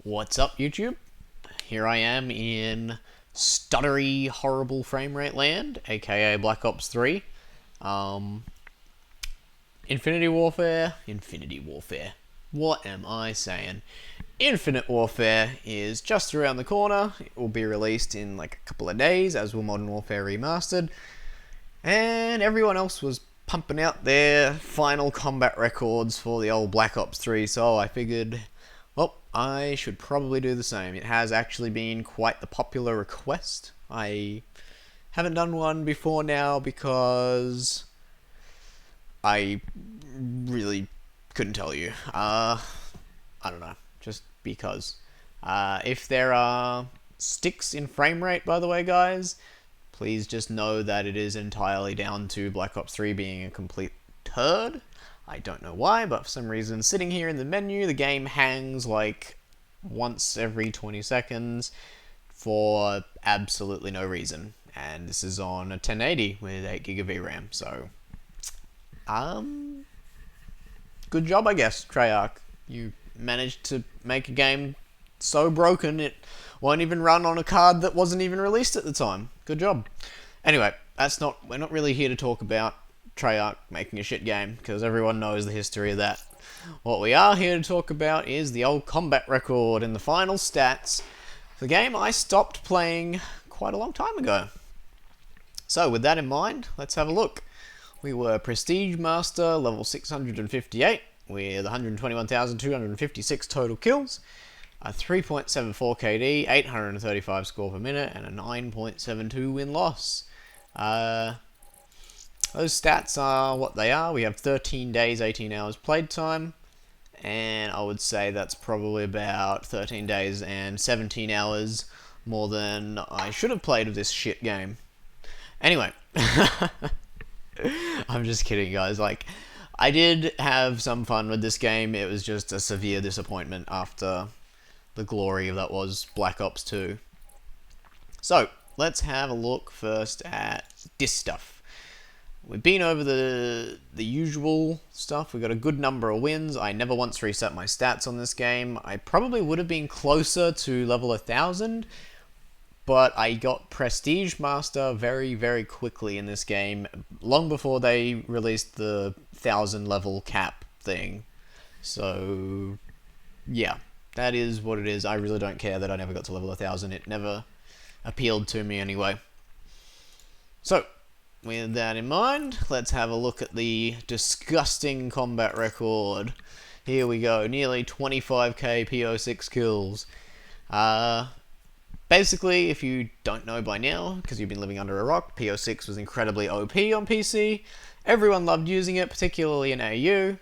What's up, YouTube? Here I am in stuttery, horrible frame rate land, aka Black Ops 3. Infinity Warfare. What am I saying? Infinite Warfare is just around the corner. It will be released in like a couple of days, as will Modern Warfare Remastered. And everyone else was pumping out their final combat records for the old Black Ops 3, so I figured, well, I should probably do the same. It has actually been quite the popular request. I haven't done one before now because I really couldn't tell you. I don't know, just because. If there are sticks in frame rate, by the way, guys, please just know that it is entirely down to Black Ops 3 being a complete turd. I don't know why, but for some reason, sitting here in the menu, the game hangs like once every 20 seconds for absolutely no reason. And this is on a 1080 with 8GB of VRAM, so good job, I guess, Treyarch. You managed to make a game so broken it won't even run on a card that wasn't even released at the time. Good job. Anyway, we're not really here to talk about Treyarch making a shit game, because everyone knows the history of that. What we are here to talk about is the old combat record and the final stats. The game I stopped playing quite a long time ago. So with that in mind, let's have a look. We were Prestige Master, level 658, with 121,256 total kills, a 3.74 KD, 835 score per minute, and a 9.72 win-loss. Those stats are what they are. We have 13 days, 18 hours played time, and I would say that's probably about 13 days and 17 hours more than I should have played of this shit game. Anyway, I'm just kidding, guys. Like, I did have some fun with this game. It was just a severe disappointment after the glory that was Black Ops 2. So, let's have a look first at this stuff. We've been over the usual stuff. We got a good number of wins. I never once reset my stats on this game. I probably would have been closer to level 1000, but I got Prestige Master very, very quickly in this game, long before they released the 1000 level cap thing. So, yeah, that is what it is. I really don't care that I never got to level 1000. It never appealed to me anyway. So, with that in mind, let's have a look at the disgusting combat record. Here we go, nearly 25k P06 kills. Basically, if you don't know by now, because you've been living under a rock, P06 was incredibly OP on PC. Everyone loved using it, particularly in AU.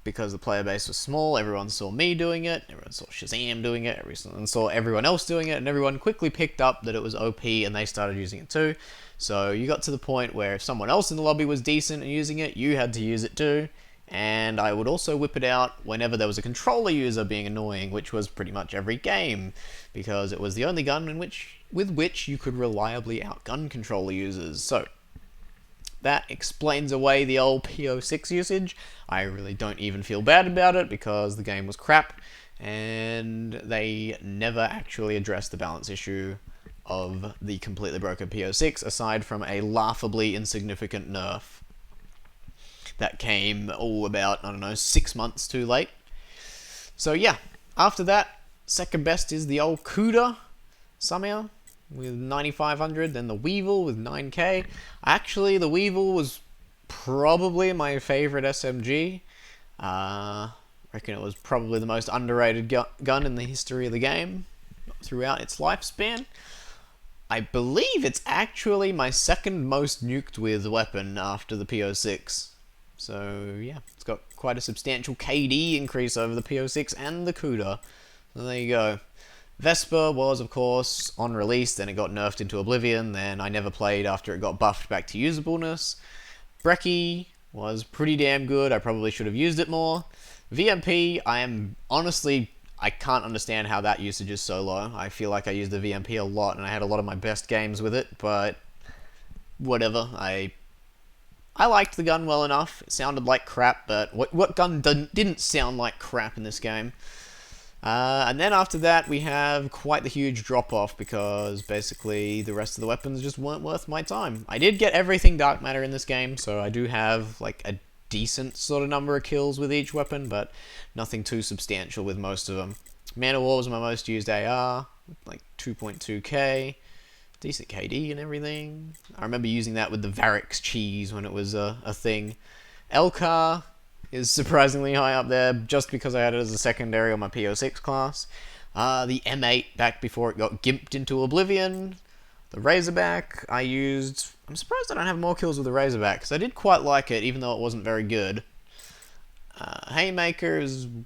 Because the player base was small, everyone saw me doing it, everyone saw Shazam doing it, everyone saw everyone else doing it, and everyone quickly picked up that it was OP and they started using it too. So you got to the point where if someone else in the lobby was decent at using it, you had to use it too. And I would also whip it out whenever there was a controller user being annoying, which was pretty much every game, because it was the only gun with which you could reliably outgun controller users. So that explains away the old P06 usage. I really don't even feel bad about it because the game was crap and they never actually addressed the balance issue of the completely broken P06, aside from a laughably insignificant nerf that came about, I don't know, 6 months too late. So yeah, after that, second best is the old Cuda somehow, with 9,500, then the Weevil with 9k. Actually, the Weevil was probably my favorite SMG. Reckon it was probably the most underrated gun in the history of the game throughout its lifespan. I believe it's actually my second most nuked with weapon after the P06. So yeah, it's got quite a substantial KD increase over the P06 and the Cuda. So there you go. Vesper was, of course, on release, then it got nerfed into oblivion, then I never played after it got buffed back to usableness. Brecci was pretty damn good, I probably should have used it more. VMP, I can't understand how that usage is so low. I feel like I used the VMP a lot, and I had a lot of my best games with it, but whatever. I liked the gun well enough. It sounded like crap, but what gun didn't sound like crap in this game? And then after that, we have quite the huge drop-off, because basically the rest of the weapons just weren't worth my time. I did get everything dark matter in this game, so I do have like a decent sort of number of kills with each weapon, but nothing too substantial with most of them. Man of War was my most used AR, like 2.2k, decent KD and everything. I remember using that with the Varix cheese when it was a thing. Elcar is surprisingly high up there, just because I had it as a secondary on my P06 class. The M8 back before it got gimped into oblivion. The Razorback I used. I'm surprised I don't have more kills with the Razorback, because I did quite like it, even though it wasn't very good. Haymaker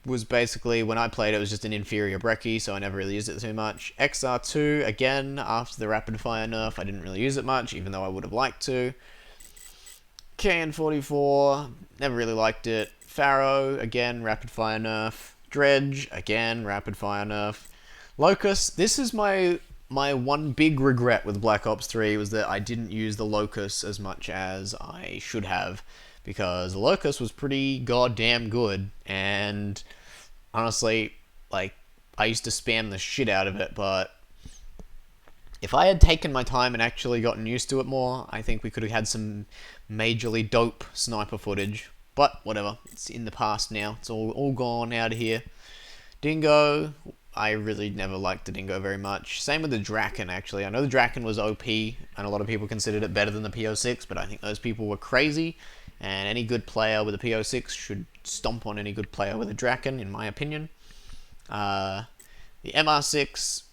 was basically, when I played it, was just an inferior brecci, so I never really used it too much. XR2, again, after the rapid fire nerf, I didn't really use it much, even though I would have liked to. KN44, never really liked it. Pharaoh, again, rapid fire nerf. Dredge, again, rapid fire nerf. Locust, this is my one big regret with Black Ops 3, was that I didn't use the Locust as much as I should have, because the Locust was pretty goddamn good, and honestly, like, I used to spam the shit out of it, but if I had taken my time and actually gotten used to it more, I think we could have had some majorly dope sniper footage. But whatever, it's in the past now. It's all gone out of here. Dingo, I really never liked the Dingo very much. Same with the Draken, actually. I know the Draken was OP, and a lot of people considered it better than the P06, but I think those people were crazy, and any good player with a P06 should stomp on any good player with a Draken, in my opinion. The MR6,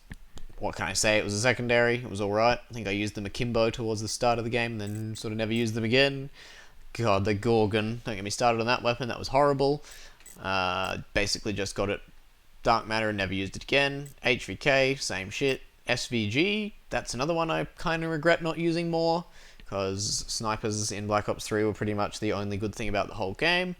what can I say? It was a secondary. It was alright. I think I used them akimbo towards the start of the game, then sort of never used them again. God, the Gorgon. Don't get me started on that weapon. That was horrible. Basically just got it dark matter and never used it again. HVK, same shit. SVG, that's another one I kind of regret not using more, because snipers in Black Ops 3 were pretty much the only good thing about the whole game.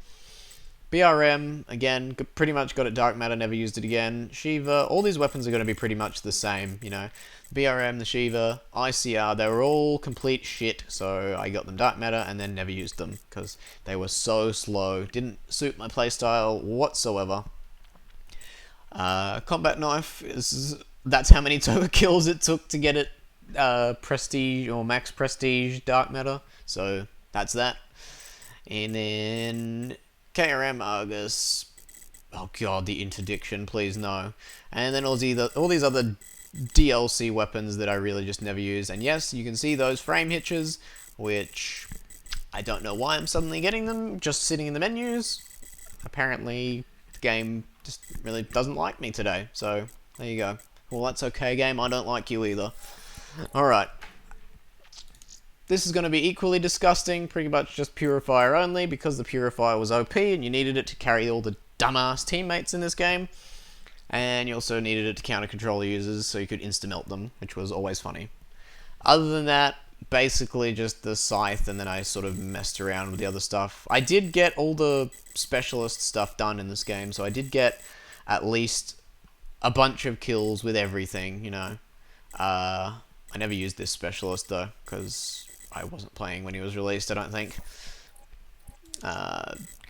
BRM, again, pretty much got it dark matter, never used it again. Shiva, all these weapons are going to be pretty much the same, you know. BRM, the Shiva, ICR, they were all complete shit, so I got them dark matter and then never used them, because they were so slow, didn't suit my playstyle whatsoever. Combat Knife, that's how many total kills it took to get it prestige, or max prestige dark matter, so that's that. And then KRM Argus, oh god, the interdiction, please no. And then all these other DLC weapons that I really just never use. And yes, you can see those frame hitches, which I don't know why I'm suddenly getting them, just sitting in the menus. Apparently, the game just really doesn't like me today, so there you go. Well, that's okay, game, I don't like you either. Alright. This is going to be equally disgusting, pretty much just Purifier only, because the Purifier was OP and you needed it to carry all the dumbass teammates in this game. And you also needed it to counter controller users so you could insta-melt them, which was always funny. Other than that, basically just the Scythe, and then I sort of messed around with the other stuff. I did get all the specialist stuff done in this game, so I did get at least a bunch of kills with everything, you know. I never used this specialist though, because I wasn't playing when he was released, I don't think.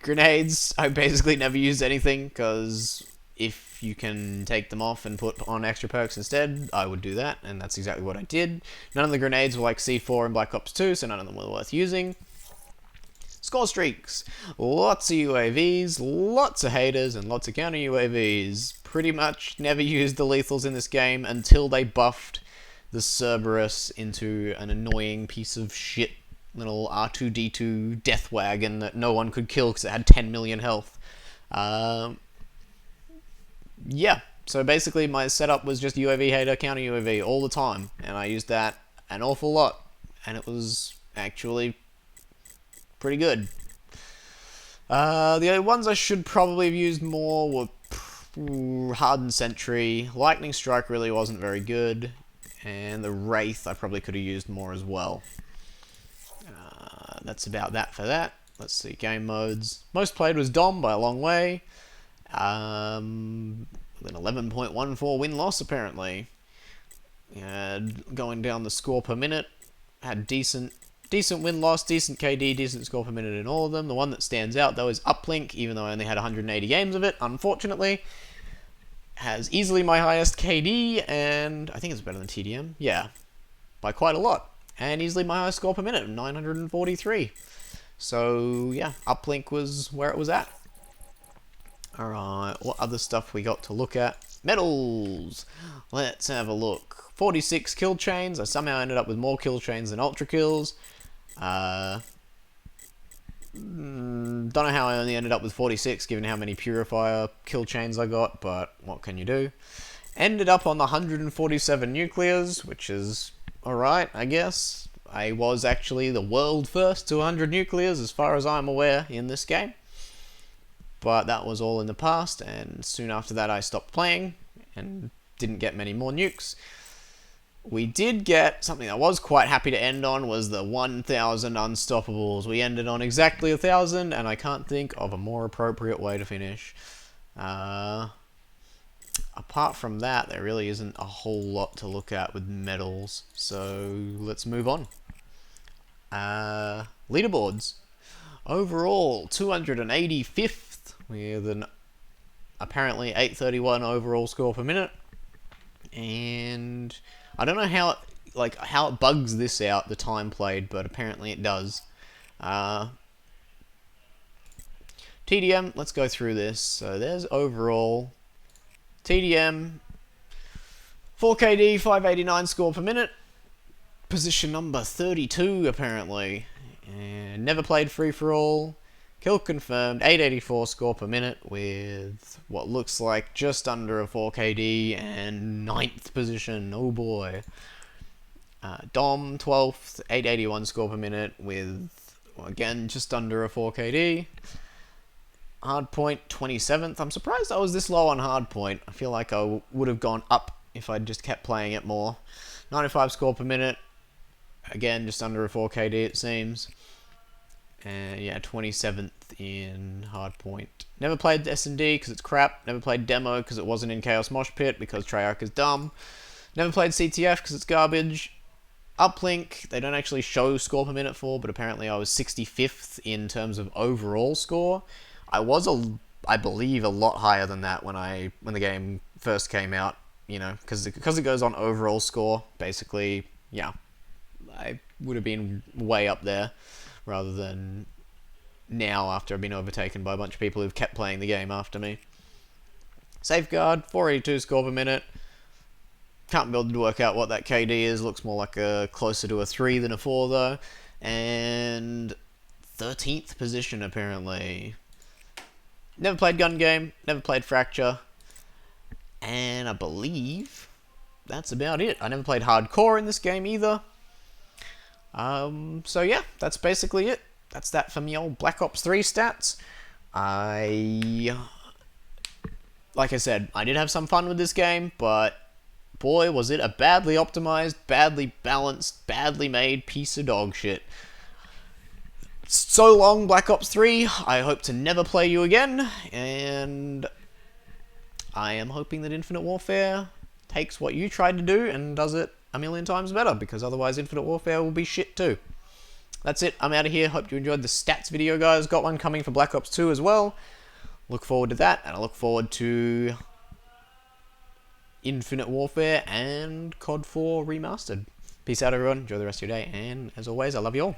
Grenades, I basically never used anything, because if you can take them off and put on extra perks instead, I would do that, and that's exactly what I did. None of the grenades were like C4 in Black Ops 2, so none of them were worth using. Score streaks. Lots of UAVs, lots of haters, and lots of counter UAVs. Pretty much never used the lethals in this game until they buffed the Cerberus into an annoying piece of shit little R2-D2 death wagon that no one could kill because it had 10 million health. Yeah, so basically my setup was just UAV hater, counter UAV all the time, and I used that an awful lot, and it was actually pretty good. The ones I should probably have used more were Hardened Sentry. Lightning Strike really wasn't very good, and the Wraith I probably could have used more as well. That's about that for that. Let's see, game modes. Most played was Dom by a long way. With an 11.14 win-loss, apparently. Going down the score per minute. Had decent win-loss, decent KD, decent score per minute in all of them. The one that stands out, though, is Uplink, even though I only had 180 games of it, unfortunately. has easily my highest KD, and I think it's better than TDM. Yeah, by quite a lot. And easily my highest score per minute, 943. So, yeah, uplink was where it was at. Alright, what other stuff we got to look at? Medals! Let's have a look. 46 kill chains. I somehow ended up with more kill chains than ultra kills. Don't know how I only ended up with 46 given how many Purifier kill chains I got, but what can you do? Ended up on the 147 nuclears, which is alright, I guess. I was actually the world first to 100 nuclears as far as I'm aware in this game. But that was all in the past, and soon after that I stopped playing and didn't get many more nukes. We did get something I was quite happy to end on, was the 1,000 unstoppables. We ended on exactly 1,000, and I can't think of a more appropriate way to finish. Apart from that, there really isn't a whole lot to look at with medals, so let's move on. Leaderboards. Overall, 285th, with an apparently 831 overall score per minute. And I don't know how it bugs this out, the time played, but apparently it does. TDM, let's go through this. So there's overall TDM, 4KD, 589 score per minute. Position number 32, apparently. And never played free-for-all. Kill confirmed, 884 score per minute with what looks like just under a 4KD and 9th position. Oh boy. Dom, 12th, 881 score per minute with, again, just under a 4KD. Hardpoint, 27th. I'm surprised I was this low on Hardpoint. I feel like I would have gone up if I'd just kept playing it more. 95 score per minute. Again, just under a 4KD it seems. And yeah, 27th in Hardpoint. Never played S&D because it's crap. Never played Demo because it wasn't in Chaos Mosh Pit because Treyarch is dumb. Never played CTF because it's garbage. Uplink, they don't actually show score per minute for, but apparently I was 65th in terms of overall score. I was, I believe, a lot higher than that when the game first came out, you know, because it goes on overall score, basically, yeah. I would have been way up there, rather than now after I've been overtaken by a bunch of people who've kept playing the game after me. Safeguard, 482 score per minute. Can't be able to work out what that KD is. Looks more like closer to a 3 than a 4 though. And 13th position apparently. Never played Gun Game, never played Fracture. And I believe that's about it. I never played Hardcore in this game either. So yeah, that's basically it. That's that for me old Black Ops 3 stats. Like I said, I did have some fun with this game, but boy, was it a badly optimized, badly balanced, badly made piece of dog shit. So long, Black Ops 3. I hope to never play you again, and I am hoping that Infinite Warfare takes what you tried to do and does it a million times better, because otherwise Infinite Warfare will be shit too. That's it. I'm out of here. Hope you enjoyed the stats video, guys. Got one coming for Black Ops 2 as well. Look forward to that, and I look forward to Infinite Warfare and COD 4 Remastered. Peace out, everyone. Enjoy the rest of your day, and as always, I love you all.